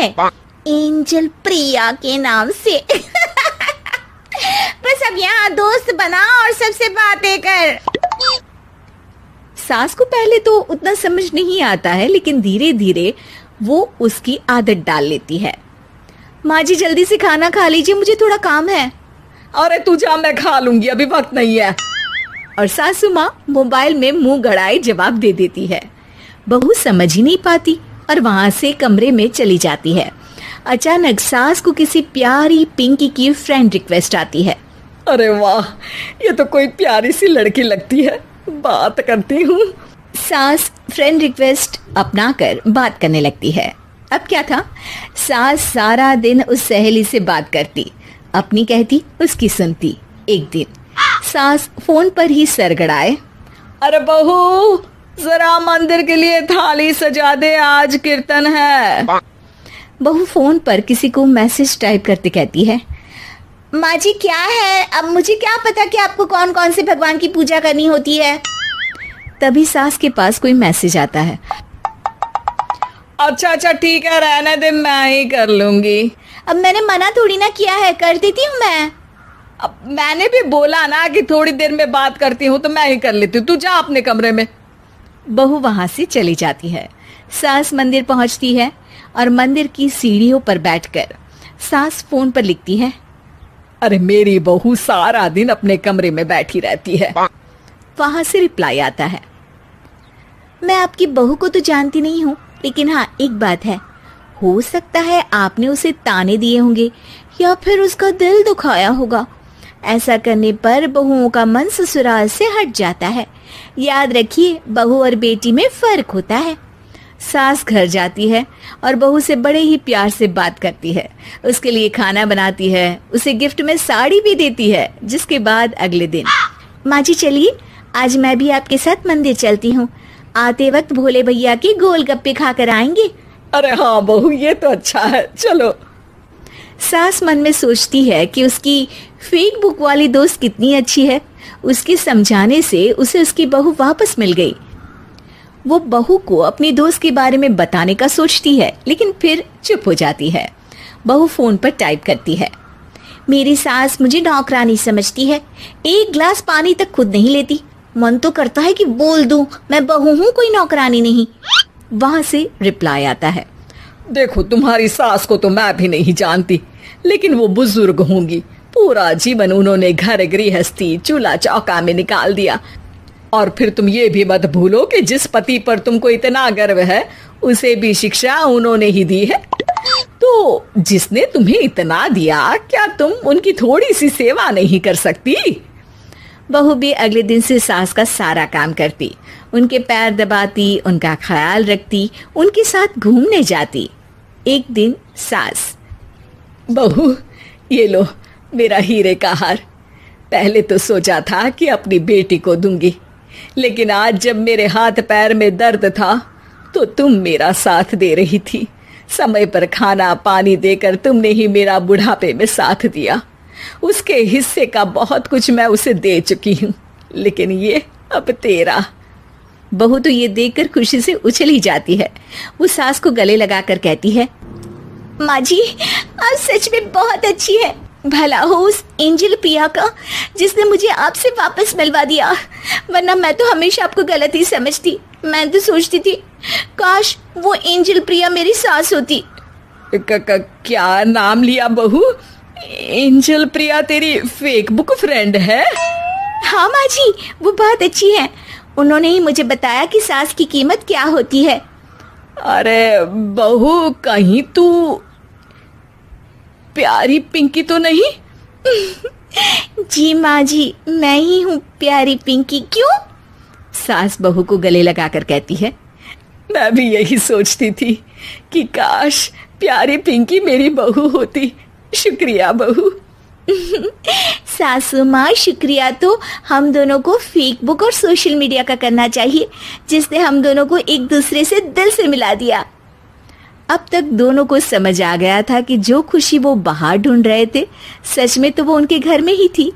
है, एंजल प्रिया के नाम से। बस अब यहाँ दोस्त बना और सबसे बातें कर। सास को पहले तो उतना समझ नहीं आता है, लेकिन धीरे धीरे वो उसकी आदत डाल लेती है। माँ जी जल्दी से खाना खा लीजिए, मुझे थोड़ा काम है। अरे तू जा, मैं खा लूंगी, अभी वक्त नहीं है। और सासू माँ मोबाइल में मुंह गड़ाए जवाब दे देती है। बहू समझ ही नहीं पाती और वहां से कमरे में चली जाती है। अचानक सास को किसी प्यारी पिंकी की फ्रेंड रिक्वेस्ट आती है। अरे वाह, ये तो कोई प्यारी सी लड़की लगती है, बात करती हूँ। सास फ्रेंड रिक्वेस्ट अपनाकर बात करने लगती है। अब क्या था, सास सारा दिन उस सहेली से बात करती, अपनी कहती, उसकी सुनती। एक दिन सास फोन पर ही सरगड़ाए, अरे बहू जरा मंदिर के लिए थाली सजा दे, आज कीर्तन है। बहू फोन पर किसी को मैसेज टाइप करते कहती है, माँ जी क्या है, अब मुझे क्या पता कि आपको कौन कौन से भगवान की पूजा करनी होती है। तभी सास के पास कोई मैसेज आता है। अच्छा ठीक है, रहने दे, मैं ही कर लूंगी। अब मैंने मना थोड़ी ना किया है, कर देती हूँ मैं। अब मैंने भी बोला ना कि थोड़ी देर में बात करती हूँ, तो मैं ही कर लेती हूँ, तू जा अपने कमरे में। बहू वहां से चली जाती है। सास मंदिर पहुंचती है और मंदिर की सीढ़ियों पर बैठकर सास फोन पर लिखती है, अरे मेरी बहू सारा दिन अपने कमरे में बैठी रहती है। वहां से रिप्लाई आता है, मैं आपकी बहू को तो जानती नहीं हूँ, लेकिन हाँ एक बात है, हो सकता है आपने उसे ताने दिए होंगे या फिर उसका दिल दुखाया होगा। ऐसा करने पर बहुओं का मन ससुराल से हट जाता है। याद रखिए, बहू और बेटी में फर्क होता है। सास घर जाती है और बहू से बड़े ही प्यार से बात करती है, उसके लिए खाना बनाती है, उसे गिफ्ट में साड़ी भी देती है। जिसके बाद अगले दिन, माँ जी चलिए, आज मैं भी आपके साथ मंदिर चलती हूँ, आते वक्त भोले भैया के गोलगप्पे खाकर आएंगे। अरे हाँ बहू, ये तो अच्छा है, चलो। सास मन में सोचती है कि उसकी फेक बुक वाली दोस्त कितनी अच्छी है। उसके समझाने से उसे उसकी बहू वापस मिल गई। वो बहू को अपनी दोस्त के बारे में बताने का सोचती है, लेकिन फिर चुप हो जाती है। बहू फोन पर टाइप करती है, मेरी सास मुझे नौकरानी समझती है, एक गिलास पानी तक खुद नहीं लेती। मन तो करता है कि बोल दूं, मैं बहू हूँ, कोई नौकरानी नहीं। वहां से रिप्लाई आता है, देखो तुम्हारी सास को तो मैं भी नहीं जानती, लेकिन वो बुजुर्ग होंगी, पूरा जीवन उन्होंने घर गृहस्थी चूल्हा चौका में निकाल दिया। और फिर तुम ये भी मत भूलो कि जिस पति पर तुमको इतना गर्व है, उसे भी शिक्षा उन्होंने ही दी है। तो जिसने तुम्हें इतना दिया, क्या तुम उनकी थोड़ी सी सेवा नहीं कर सकती? बहू भी अगले दिन से सास का सारा काम करती, उनके पैर दबाती, उनका ख्याल रखती, उनके साथ घूमने जाती। एक दिन सास, बहू ये लो मेरा हीरे का हार। पहले तो सोचा था कि अपनी बेटी को दूंगी, लेकिन आज जब मेरे हाथ पैर में दर्द था तो तुम मेरा साथ दे रही थी। समय पर खाना पानी देकर तुमने ही मेरा बुढ़ापे में साथ दिया। उसके हिस्से का बहुत कुछ मैं उसे दे चुकी हूँ, लेकिन ये अब तेरा। बहू तो ये देखकर खुशी से उछल ही जाती है। वो सास को गले लगाकर कहती है, माँ जी आप सच में बहुत अच्छी है। भला हो उस एंजल प्रिया का जिसने मुझे आपसे वापस मिलवा दिया, वरना मैं तो हमेशा आपको गलत ही समझती। मैं तो सोचती थी काश वो एंजल प्रिया मेरी सास होती। क्या नाम लिया बहू? एंजल प्रिया तेरी फेक बुक फ्रेंड है? हाँ माँ जी, वो बहुत अच्छी है। उन्होंने ही मुझे बताया कि सास की कीमत क्या होती है। अरे बहू, कहीं तू प्यारी पिंकी तो नहीं? जी माँ जी, मैं ही हूँ प्यारी पिंकी। क्यों? सास बहू को गले लगाकर कहती है, मैं भी यही सोचती थी कि काश प्यारी पिंकी मेरी बहू होती। शुक्रिया बहू। सासू माँ, शुक्रिया तो हम दोनों को फेक बुक और सोशल मीडिया का करना चाहिए, जिसने हम दोनों को एक दूसरे से दिल से मिला दिया। अब तक दोनों को समझ आ गया था कि जो खुशी वो बाहर ढूंढ रहे थे, सच में तो वो उनके घर में ही थी।